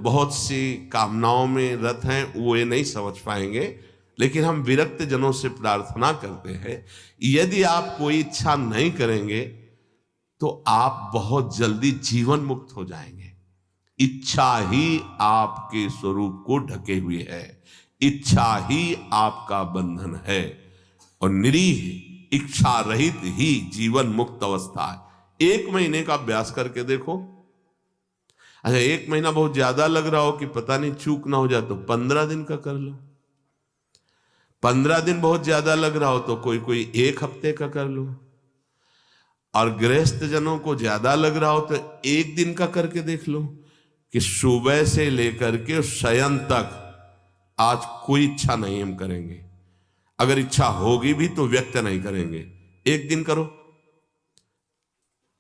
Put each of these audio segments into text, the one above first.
बहुत सी कामनाओं में रत हैं वो ये नहीं समझ पाएंगे, लेकिन हम विरक्त जनों से प्रार्थना करते हैं, यदि आप कोई इच्छा नहीं करेंगे तो आप बहुत जल्दी जीवन मुक्त हो जाएंगे। इच्छा ही आपके स्वरूप को ढके हुए है, इच्छा ही आपका बंधन है, और निरीह इच्छा रहित ही जीवन मुक्त अवस्था है। 1 महीने का अभ्यास करके देखो। अच्छा, 1 महीना बहुत ज्यादा लग रहा हो कि पता नहीं चूक ना हो जाए तो 15 दिन का कर लो। 15 दिन बहुत ज्यादा लग रहा हो तो कोई 1 हफ्ते का कर लो। और गृहस्थ जनों को ज्यादा लग रहा हो तो 1 दिन का करके देख लो कि सुबह से लेकर के शयन तक आज कोई इच्छा नहीं हम करेंगे। अगर इच्छा होगी भी तो व्यक्त नहीं करेंगे। 1 दिन करो।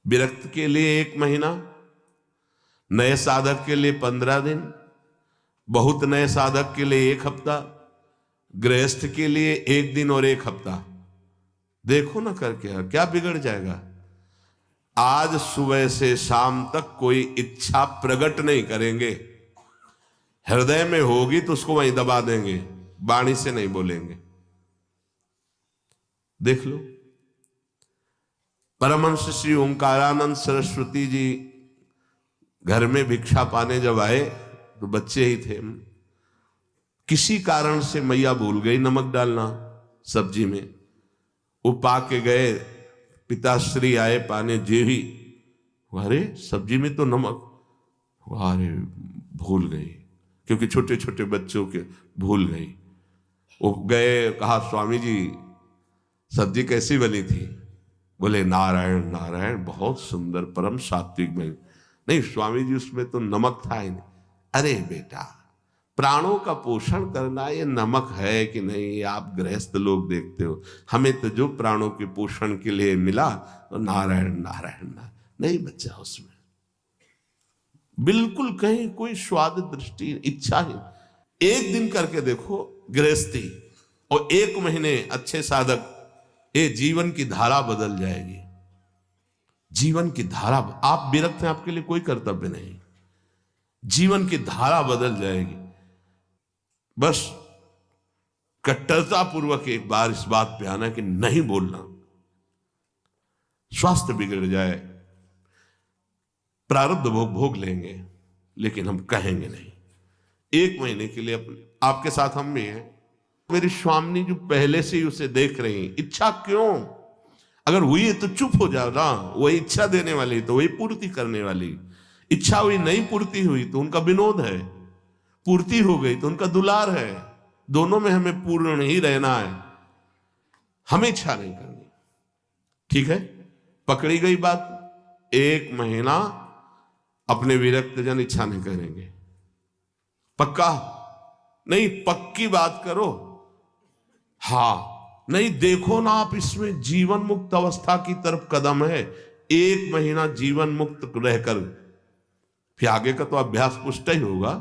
विरक्त के लिए 1 महीना, नए साधक के लिए 15 दिन, बहुत नए साधक के लिए 1 हफ्ता, गृहस्थ के लिए 1 दिन और 1 हफ्ता। देखो ना करके क्या बिगड़ जाएगा। आज सुबह से शाम तक कोई इच्छा प्रकट नहीं करेंगे। हृदय में होगी तो उसको वहीं दबा देंगे, वाणी से नहीं बोलेंगे। देख लो। परमहंस श्री ओंकारानंद सरस्वती जी घर में भिक्षा पाने जब आए तो बच्चे ही थे। किसी कारण से मैया भूल गई नमक डालना सब्जी में। वो पा के गए, पिताश्री आए पाने, जे ही अरे सब्जी में तो नमक, अरे भूल गई, क्योंकि छोटे छोटे बच्चों के भूल गई। वो गए, कहा स्वामी जी सब्जी कैसी बनी थी? बोले नारायण नारायण, बहुत सुंदर, परम सात्विक बनी। नहीं स्वामी जी उसमें तो नमक था ही नहीं। अरे बेटा, प्राणों का पोषण करना ये नमक है कि नहीं, ये आप गृहस्थ लोग देखते हो। हमें तो जो प्राणों के पोषण के लिए मिला तो नारायण नारायण नारायण नहीं बचा उसमें, बिल्कुल कहीं कोई स्वाद दृष्टि इच्छा ही। 1 दिन करके देखो गृहस्थी, और 1 महीने अच्छे साधक, ये जीवन की धारा बदल जाएगी। जीवन की धारा, आप विरक्त हैं, आपके लिए कोई कर्तव्य नहीं, जीवन की धारा बदल जाएगी। बस कट्टरता पूर्वक एक बार इस बात पे आना कि नहीं बोलना। स्वास्थ्य बिगड़ जाए, प्रारब्ध भोग लेंगे, लेकिन हम कहेंगे नहीं। 1 महीने के लिए आपके साथ हम भी हैं। मेरी स्वामी जो पहले से ही उसे देख रही, इच्छा क्यों? अगर हुई है तो चुप हो जाओ ना, वही इच्छा देने वाली तो वही पूर्ति करने वाली। इच्छा हुई नहीं पूर्ति हुई तो उनका विनोद है, पूर्ति हो गई तो उनका दुलार है। दोनों में हमें पूर्ण ही रहना है, हमें इच्छा नहीं करनी। ठीक है, पकड़ी गई बात। 1 महीना अपने विरक्त जन इच्छा नहीं करेंगे। पक्का नहीं, पक्की बात करो। हाँ नहीं, देखो ना आप, इसमें जीवन मुक्त अवस्था की तरफ कदम है। 1 महीना जीवन मुक्त रहकर फिर आगे का तो अभ्यास पुष्ट ही होगा।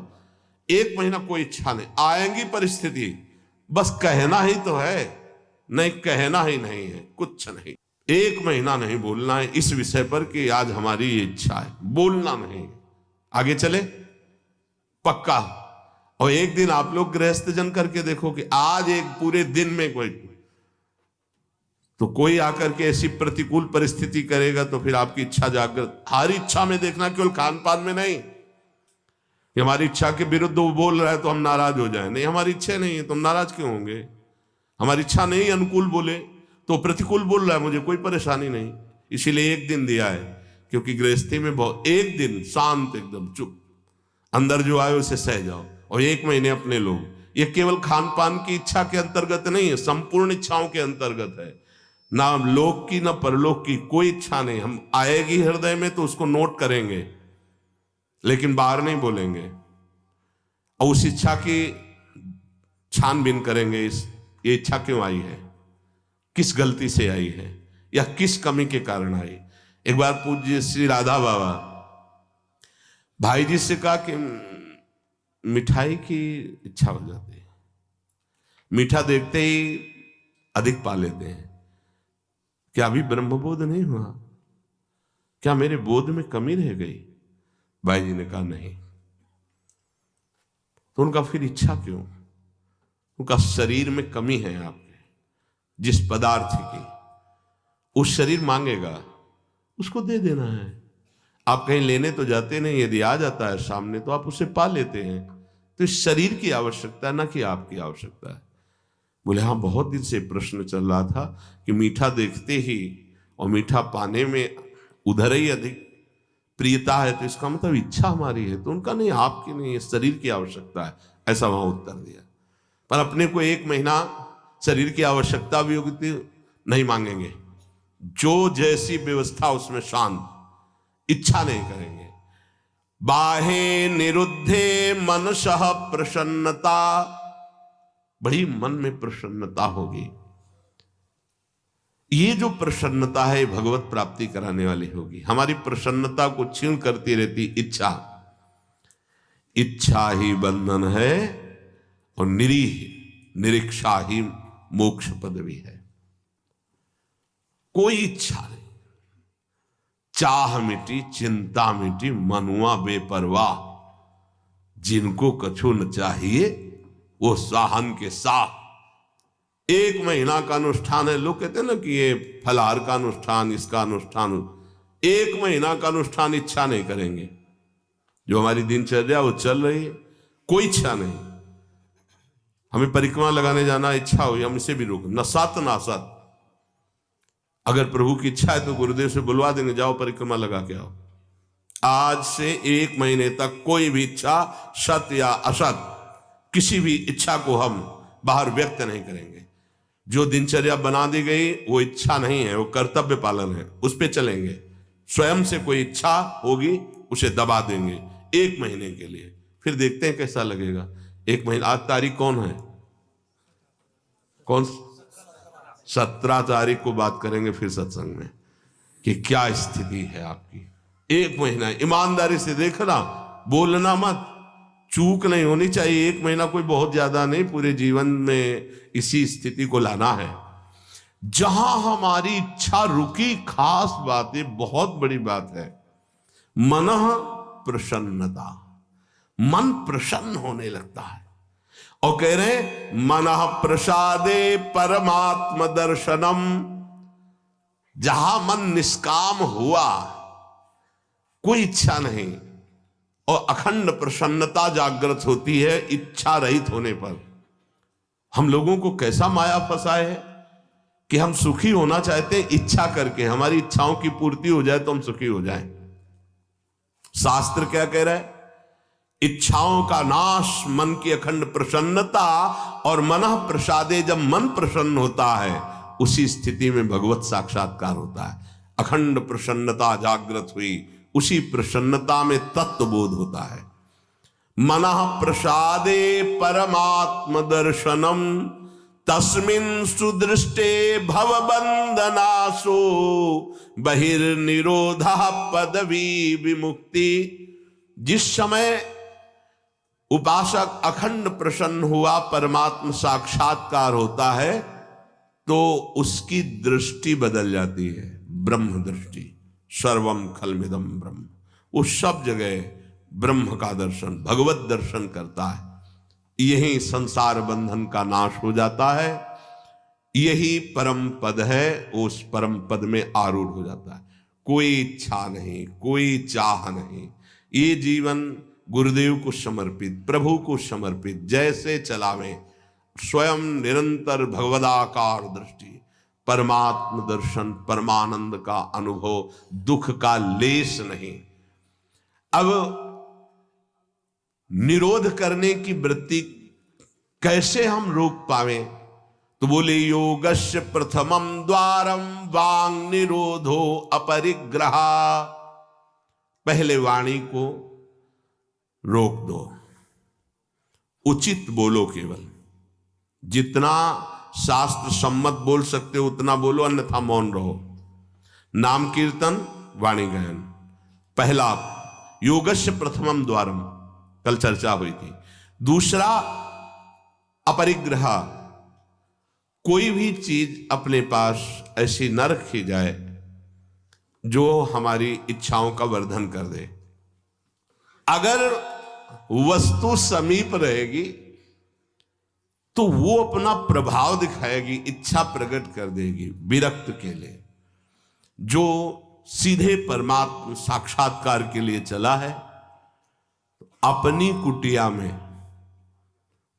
1 महीना कोई इच्छा नहीं, आएंगी परिस्थिति, बस कहना ही तो है, नहीं कहना ही नहीं है, कुछ नहीं। 1 महीना नहीं बोलना है इस विषय पर कि आज हमारी ये इच्छा है, बोलना नहीं। आगे चले पक्का। और 1 दिन आप लोग गृहस्थ जन करके देखो कि आज एक पूरे दिन में कोई आकर के ऐसी प्रतिकूल परिस्थिति करेगा तो फिर आपकी इच्छा जागृत। हर इच्छा में देखना, केवल खान पान में नहीं कि हमारी इच्छा के विरुद्ध वो बोल रहा है तो हम नाराज हो जाए। नहीं, हमारी इच्छा नहीं है तो हम नाराज क्यों होंगे? हमारी इच्छा नहीं अनुकूल बोले तो प्रतिकूल बोल रहा है, मुझे कोई परेशानी नहीं। इसीलिए 1 दिन दिया है, क्योंकि गृहस्थी में बहुत 1 दिन शांत, एकदम चुप, अंदर जो आए उसे सह जाओ। और 1 महीने अपने लोग, ये केवल खान पान की इच्छा के अंतर्गत नहीं है, संपूर्ण इच्छाओं के अंतर्गत है। ना लोक की ना परलोक की कोई इच्छा नहीं। हम आएगी हृदय में तो उसको नोट करेंगे, लेकिन बाहर नहीं बोलेंगे। और उस इच्छा की छानबीन करेंगे, ये इच्छा क्यों आई है, किस गलती से आई है, या किस कमी के कारण आई। एक बार पूज्य श्री राधा बाबा भाई जी से कहा कि मिठाई की इच्छा हो जाती है, मीठा देखते ही अधिक पा लेते हैं, क्या अभी ब्रह्मबोध नहीं हुआ? क्या मेरे बोध में कमी रह गई? भाई जी ने कहा नहीं, तो उनका फिर इच्छा क्यों? उनका शरीर में कमी है आपके, जिस पदार्थ की, उस शरीर मांगेगा, उसको दे देना है। आप कहीं लेने तो जाते नहीं, यदि आ जाता है सामने तो आप उसे पा लेते हैं। तो इस शरीर की आवश्यकता है, ना कि आपकी आवश्यकता है। बोले हाँ, बहुत दिन से प्रश्न चल रहा था कि मीठा देखते ही और मीठा पाने में उधर ही अधिक प्रियता है, तो इसका मतलब इच्छा हमारी है। तो उनका नहीं, आपकी नहीं, ये शरीर की आवश्यकता है, ऐसा वहां उत्तर दिया। पर अपने को 1 महीना शरीर की आवश्यकता भी होगी तो नहीं मांगेंगे, जो जैसी व्यवस्था उसमें शांत, इच्छा नहीं करेंगे। बाहे निरुद्धे मनसः प्रसन्नता, बड़ी मन में प्रसन्नता होगी। ये जो प्रसन्नता है भगवत प्राप्ति कराने वाली होगी। हमारी प्रसन्नता को क्षीण करती रहती इच्छा। इच्छा ही बंधन है और निरीक्षा ही मोक्ष पदवी है। कोई इच्छा नहीं, चाह मिटी चिंता मिटी, मनुआ बेपरवाह, जिनको कछु न चाहिए वो साहन के साथ। 1 महीना का अनुष्ठान है, लोग कहते हैं ना कि ये फलाहार का अनुष्ठान, इसका अनुष्ठान, 1 महीना का अनुष्ठान इच्छा नहीं करेंगे। जो हमारी दिनचर्या वो चल रही है, कोई इच्छा नहीं। हमें परिक्रमा लगाने जाना इच्छा हुई, हम इसे भी रोक, न सत ना सत। अगर प्रभु की इच्छा है तो गुरुदेव से बुलवा देंगे, जाओ परिक्रमा लगा के आओ। आज से 1 महीने तक कोई भी इच्छा, सत या असत, किसी भी इच्छा को हम बाहर व्यक्त नहीं करेंगे। जो दिनचर्या बना दी गई वो इच्छा नहीं है, वो कर्तव्य पालन है, उस पे चलेंगे। स्वयं से कोई इच्छा होगी उसे दबा देंगे 1 महीने के लिए, फिर देखते हैं कैसा लगेगा। 1 महीना, आज तारीख कौन है? कौन? 17 तारीख को बात करेंगे फिर सत्संग में कि क्या स्थिति है आपकी। 1 महीना ईमानदारी से देखना, बोलना मत, चूक नहीं होनी चाहिए। 1 महीना कोई बहुत ज्यादा नहीं, पूरे जीवन में इसी स्थिति को लाना है। जहां हमारी इच्छा रुकी, खास बात है, बहुत बड़ी बात है, मनः प्रसन्नता, मन प्रसन्न होने लगता है। और कह रहे मनः प्रसादे परमात्म दर्शनम, जहां मन निष्काम हुआ, कोई इच्छा नहीं और अखंड प्रसन्नता जागृत होती है इच्छा रहित होने पर। हम लोगों को कैसा माया फंसाए है कि हम सुखी होना चाहते हैं इच्छा करके, हमारी इच्छाओं की पूर्ति हो जाए तो हम सुखी हो जाएं। शास्त्र क्या कह रहा है? इच्छाओं का नाश, मन की अखंड प्रसन्नता, और मनः प्रसादे, जब मन प्रसन्न होता है उसी स्थिति में भगवत साक्षात्कार होता है। अखंड प्रसन्नता जागृत हुई, उसी प्रसन्नता में तत्वबोध होता है। मनः प्रसादे परमात्म दर्शनम, तस्मिन् सुदृष्टे भवबंधनासो, बहिर्निरोधः पदवी विमुक्ति। जिस समय उपासक अखंड प्रसन्न हुआ, परमात्म साक्षात्कार होता है, तो उसकी दृष्टि बदल जाती है, ब्रह्म दृष्टि। सर्वम खलमिदम ब्रह्म, वो सब जगह ब्रह्म का दर्शन, भगवत दर्शन करता है। यही संसार बंधन का नाश हो जाता है, यही परम पद है, उस परम पद में आरूढ़ हो जाता है। कोई इच्छा नहीं, कोई चाह नहीं, ये जीवन गुरुदेव को समर्पित, प्रभु को समर्पित, जैसे चलावे, स्वयं निरंतर भगवदाकार दृष्टि, परमात्म दर्शन, परमानंद का अनुभव, दुख का लेश नहीं। अब निरोध करने की वृत्ति कैसे हम रोक पावे? तो बोले योगस्य प्रथमम द्वारम वांग निरोधो अपरिग्रह। पहले वाणी को रोक दो, उचित बोलो, केवल जितना शास्त्र सम्मत बोल सकते हो उतना बोलो, अन्यथा मौन रहो। नाम कीर्तन, वाणी गायन, पहला योगस्य प्रथमम द्वारम, कल चर्चा हुई थी। दूसरा अपरिग्रह, कोई भी चीज अपने पास ऐसी न रखी जाए जो हमारी इच्छाओं का वर्धन कर दे। अगर वस्तु समीप रहेगी तो वो अपना प्रभाव दिखाएगी, इच्छा प्रकट कर देगी। विरक्त के लिए, जो सीधे परमात्मा साक्षात्कार के लिए चला है, अपनी कुटिया में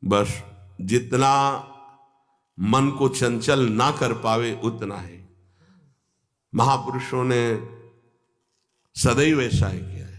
बस जितना मन को चंचल ना कर पावे उतना है। महापुरुषों ने सदैव ऐसा ही किया।